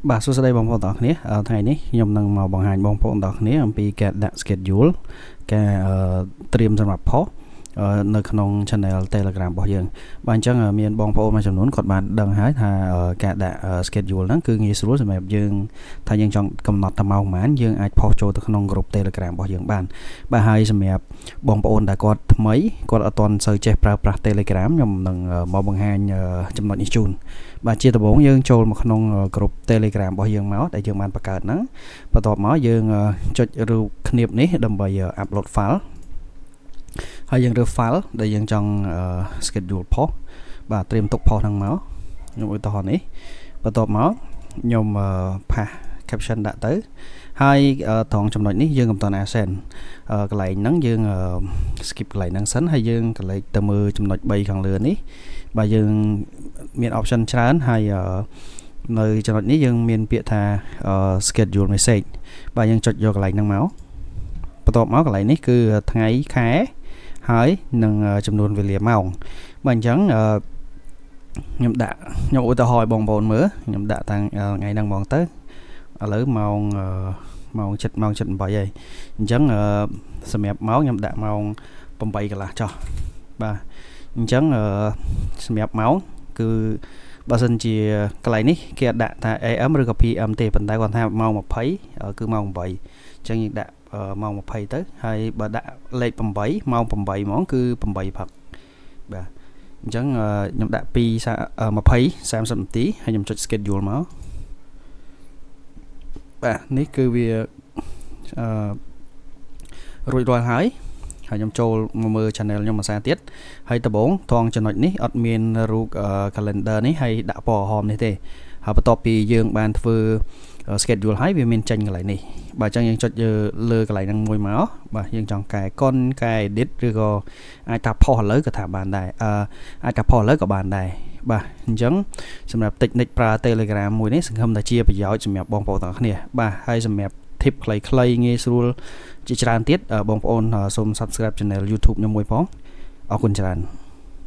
បាទសួស្តីបងប្អូនទាំងអស់គ្នាថ្ងៃនេះខ្ញុំនឹងមកបង្ហាញបងប្អូនទាំងអស់គ្នាអំពីការដាក់ schedule ការត្រៀមសម្រាប់ផុសនៅក្នុង channel Telegram របស់យើងបាទអញ្ចឹងមានបងប្អូនមួយចំនួនគាត់បានដឹងហើយថាការដាក់ schedule ហ្នឹងគឺងាយស្រួលសម្រាប់យើងថាយើងចង់កំណត់តែម៉ោងប៉ុន្មានយើងអាចផុសចូលទៅក្នុង group Telegram របស់យើងបានបាទហើយសម្រាប់បងប្អូនដែលគាត់ថ្មីគាត់អត់ទាន់សូវចេះប្រើប្រាស់ Telegram ខ្ញុំនឹងមកបង្ហាញចំណុចនេះជូនបាទជាដំបូងយើងចូលមកក្នុង group Telegram របស់យើងមកដែលយើងបានបង្កើតហ្នឹងបន្ទាប់មកយើងចុចរូបគ្នាបនេះដើម្បី upload file ហើយយើងរើស file ដែលយើងចង់ schedule ផុសបាទត្រៀមទុកផុសហ្នឹងមកខ្ញុំឧទាហរណ៍នេះបន្ទាប់មកខ្ញុំផាស caption ដាក់ទៅហើយត្រង់ចំណុចនេះយើងកំតន send កន្លែងហ្នឹងយើង skip កន្លែងហ្នឹងសិនហើយយើងកន្លែងទៅមើលចំណុច3ខាងលើនេះបាទយើងមាន option ច្រើនហើយនៅចំណុចនេះយើងមានពាក្យថា schedule message បាទយើងចុចយកកន្លែងហ្នឹងមកបន្ទាប់មកកន្លែងនេះគឺថ្ងៃខែហើយនឹងចំនួនវេលាម៉ោងបាទអញ្ចឹងខ្ញុំឧទាហរណ៍ឲ្យបងប្អូនមើលខ្ញុំដាក់តាំងថ្ងៃហ្នឹងហ្មងទៅឥឡូវម៉ោង7:08ហើយអញ្ចឹងសម្រាប់ម៉ោងខ្ញុំដាក់ម៉ោង8កន្លះចុះបាទអញ្ចឹងសម្រាប់ម៉ោងគឺបើសិនជាកន្លែងនេះគេដាក់ថា AM ឬក៏ PM ទេប៉ុន្តែគាត់ថាម៉ោង20គឺម៉ោង8អញ្ចឹងយើងដាក់ម៉ោង20ទៅហើយបើដាក់លេខ8ម៉ោង8ហ្មងគឺ8ព្រឹកបាទអញ្ចឹងខ្ញុំដាក់ពី20-30នាទីហើយខ្ញុំចុច schedule មកបាទនេះគឺវារួចរាល់ហើយខ្ញុំចូលមកមើល channel ខ្ញុំមួយសារទៀតហើយដំបូងត្រង់ចំណុចនេះអត់មានរូប calendar នេះហើយដាក់ពណ៌ក្រហមនេះទេហើយបន្ទាប់ពីយើងបានធ្វើ schedule ហើយវាមានចេញកន្លែងនេះបាទអញ្ចឹងយើងចុចលើកន្លែងហ្នឹងមួយមកបាទយើងចង់កែកុនកែ edit ឬក៏អាចថាផុសឥឡូវក៏ថាបានដែរអាចថាផុសឥឡូវក៏បានដែរបាទអញ្ចឹងសម្រាប់ technique ប្រើ Telegram មួយនេះសង្ឃឹមថាជាប្រយោជន៍សម្រាប់បងប្អូនទាំងអស់គ្នាបាទហើយសម្រាប់ tip ខ្លីៗងាយស្រួលជាច្រើនទៀតបងប្អូនសូម subscribe channel YouTube ខ្ញុំមួយផងអរគុណច្រើន